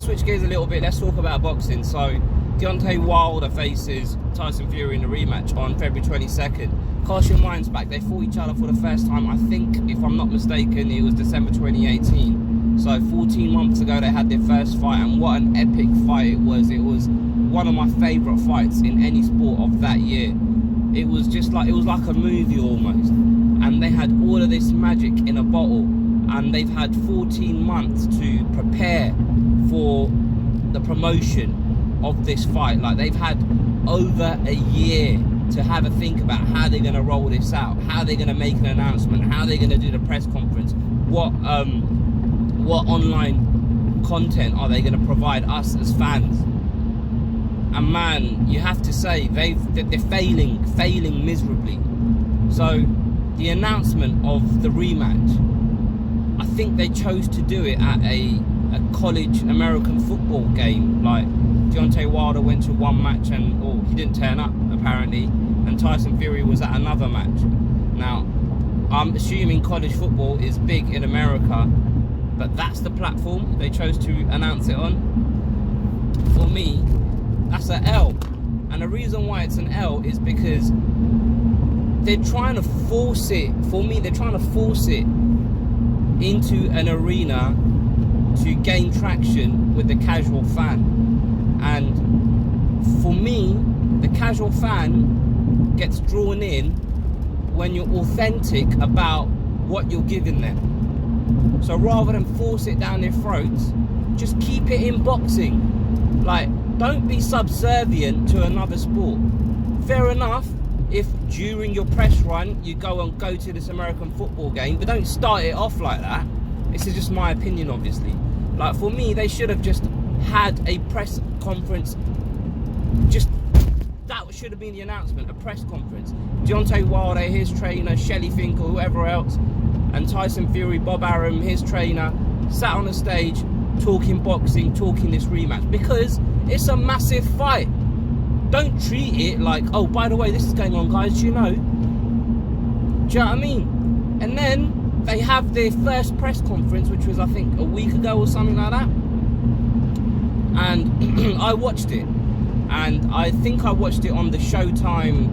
Switch gears a little bit, let's talk about boxing. So Deontay Wilder faces Tyson Fury in a rematch on February 22nd. Cast your minds back, they fought each other for the first time, I think, if I'm not mistaken, it was December 2018. So 14 months ago they had their first fight, and what an epic fight it was. It was one of my favourite fights in any sport of that year. It was just like, it was like a movie almost. And they had all of this magic in a bottle, and they've had 14 months to prepare for the promotion of this fight. Like, they've had over a year to have a think about how they're going to roll this out, how they're going to make an announcement, how they're going to do the press conference, what online content are they going to provide us as fans. And man, you have to say they're failing miserably. So the announcement of the rematch, I think they chose to do it at a college American football game. Like, Deontay Wilder went to one match and he didn't turn up apparently, and Tyson Fury was at another match. Now, I'm assuming college football is big in America, but that's the platform they chose to announce it on. For me, that's an L. And the reason why it's an L is because they're trying to force it, for me, they're trying to force it into an arena to gain traction with the casual fan. And for me, the casual fan gets drawn in when you're authentic about what you're giving them. So rather than force it down their throats, just keep it in boxing. Like, don't be subservient to another sport. Fair enough if during your press run you go to this American football game, but don't start it off like that. This is just my opinion, obviously. Like, for me, they should have just had a press conference. Just that should have been the announcement, a press conference. Deontay Wilder, his trainer, Shelley Finkel, whoever else, and Tyson Fury, Bob Arum, his trainer, sat on the stage talking boxing, talking this rematch, because it's a massive fight. Don't treat it like, oh, by the way, this is going on, guys, do you know? Do you know what I mean? And then they have their first press conference, which was, I think, a week ago or something like that. And I watched it. And I think I watched it on the Showtime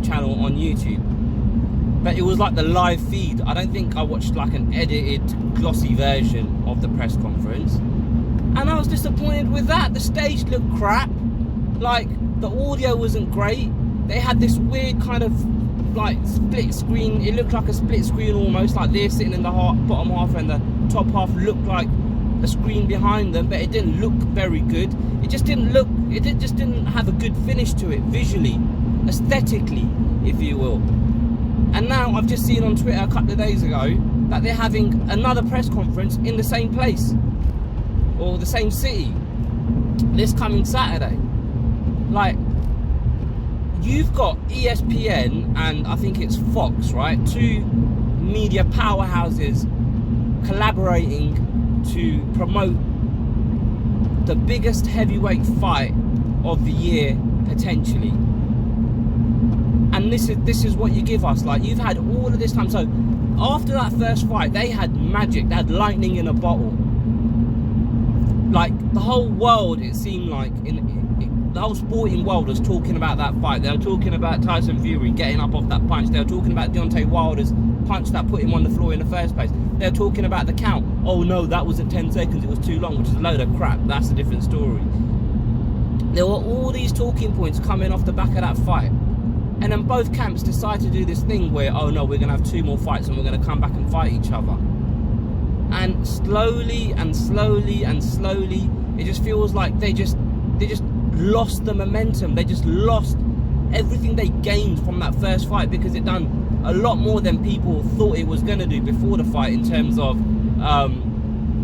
channel on YouTube. But it was like the live feed. I don't think I watched like an edited, glossy version of the press conference. And I was disappointed with that. The stage looked crap. Like, the audio wasn't great. They had this weird kind of like split screen. It looked like a split screen almost, like they're sitting in the bottom half and the top half looked like a screen behind them, but it didn't look very good. It just didn't look, it just didn't have a good finish to it visually, aesthetically, if you will. And now I've just seen on Twitter a couple of days ago that they're having another press conference in the same place or the same city this coming Saturday. Like, you've got ESPN and I think it's Fox, right? Two media powerhouses collaborating to promote the biggest heavyweight fight of the year, potentially. And this is what you give us. Like, you've had all of this time. So after that first fight, they had magic, they had lightning in a bottle. Like, the whole world, it seemed like, the whole sporting world was talking about that fight. They were talking about Tyson Fury getting up off that punch. They were talking about Deontay Wilder's punch that put him on the floor in the first place. They were talking about the count. Oh no, that wasn't 10 seconds, it was too long, which is a load of crap. That's a different story. There were all these talking points coming off the back of that fight. And then both camps decide to do this thing where, oh no, we're going to have 2 more fights and we're going to come back and fight each other. And slowly and slowly and slowly, it just feels like they just lost the momentum. They just lost everything they gained from that first fight, because it done a lot more than people thought it was going to do before the fight in terms of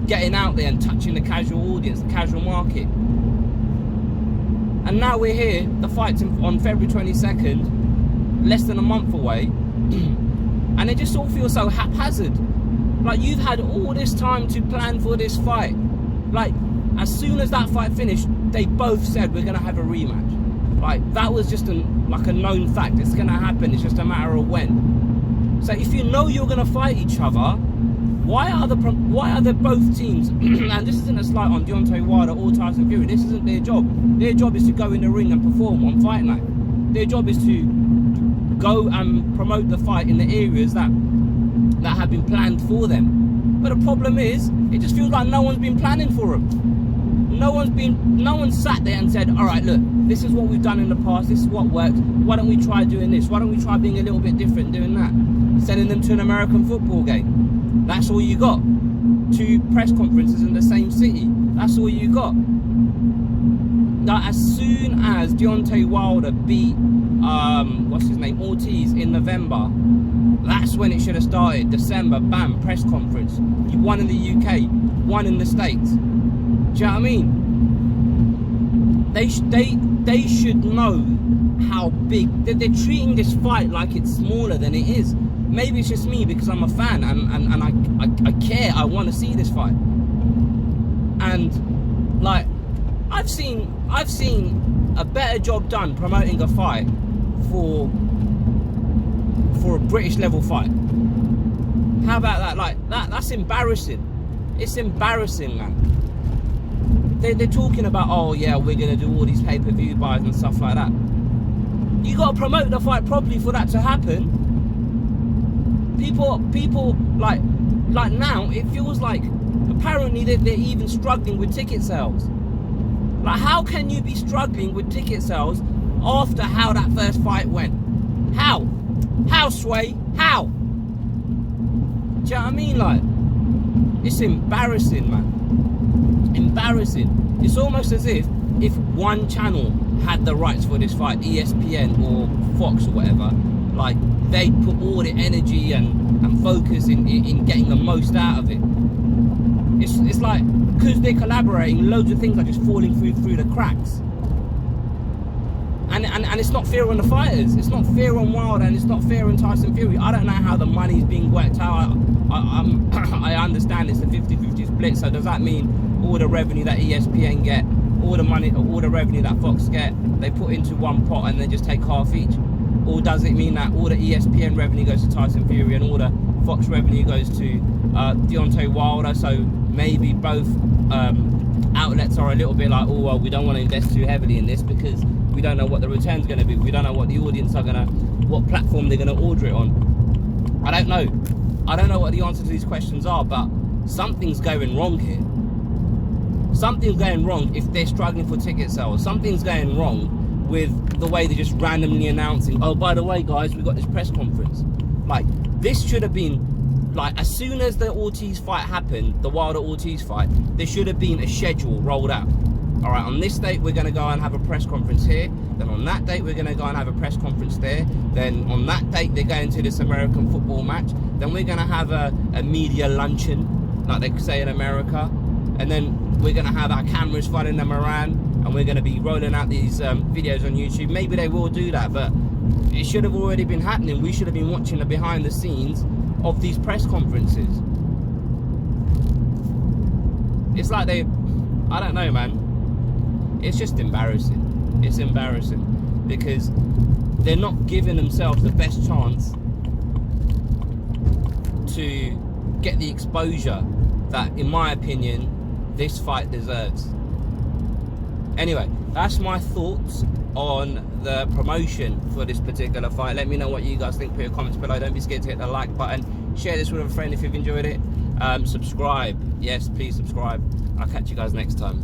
getting out there and touching the casual audience, the casual market. And now we're here, the fight's on February 22nd, less than a month away, and it just all feels so haphazard. Like, you've had all this time to plan for this fight. Like, as soon as that fight finished, they both said we're going to have a rematch. Like, that was just like a known fact. It's going to happen. It's just a matter of when. So if you know you're going to fight each other, Why are the both teams? And this isn't a slight on Deontay Wilder or Tyson Fury. This isn't their job. Their job is to go in the ring and perform on fight night. Their job is to go and promote the fight in the areas that have been planned for them. But the problem is, it just feels like no one's been planning for them. No one's sat there and said, all right, look, this is what we've done in the past, this is what worked, why don't we try doing this, why don't we try being a little bit different doing that, sending them to an American football game. That's all you got. 2 press conferences in the same city, that's all you got. Now, as soon as Deontay Wilder beat what's his name, Ortiz in November, that's when it should have started. December, bam, press conference. You won in the UK, one in the States. Do you know what I mean? They should know how big. They're treating this fight like it's smaller than it is. Maybe it's just me because I'm a fan and I care. I want to see this fight. And like, I've seen a better job done promoting a fight for a British level fight. How about that? Like that's embarrassing. It's embarrassing, man. They're talking about, oh yeah, we're gonna do all these pay-per-view buys and stuff like that. You gotta promote the fight properly for that to happen. People like now, it feels like apparently they're even struggling with ticket sales. Like, how can you be struggling with ticket sales after how that first fight went? How, Sway? How? Do you know what I mean? Like, it's embarrassing, man. Embarrassing. It's almost as if one channel had the rights for this fight, ESPN or Fox or whatever, like they put all the energy and focus in getting the most out of it. It's like, because they're collaborating, loads of things are just falling through the cracks. And it's not fair on the fighters. It's not fair on Wilder, and it's not fair on Tyson Fury. I don't know how the money's being worked out. I understand it's a 50-50 split. So does that mean all the revenue that ESPN get, all the money, all the revenue that Fox get, they put into one pot and they just take half each? Or does it mean that all the ESPN revenue goes to Tyson Fury and all the Fox revenue goes to Deontay Wilder? So maybe both outlets are a little bit like, oh well, we don't want to invest too heavily in this because we don't know what the return's going to be. We don't know what the audience are what platform they're going to order it on. I don't know. I don't know what the answer to these questions are, but something's going wrong here. Something's going wrong if they're struggling for ticket sales. Something's going wrong with the way they're just randomly announcing, oh, by the way, guys, we got this press conference. Like, this should have been, like, as soon as the Ortiz fight happened, the Wilder-Ortiz fight, there should have been a schedule rolled out. All right, on this date, we're going to go and have a press conference here. Then on that date, we're going to go and have a press conference there. Then on that date, they're going to this American football match. Then we're going to have a media luncheon, like they say in America. And then we're going to have our cameras following them around. And we're going to be rolling out these videos on YouTube. Maybe they will do that, but it should have already been happening. We should have been watching the behind the scenes of these press conferences. It's like I don't know, man. It's just embarrassing. It's embarrassing because they're not giving themselves the best chance to get the exposure that, in my opinion, this fight deserves. Anyway, that's my thoughts on the promotion for this particular fight. Let me know what you guys think. Put your comments below. Don't be scared to hit the like button. Share this with a friend if you've enjoyed it. Subscribe. Yes, please subscribe. I'll catch you guys next time.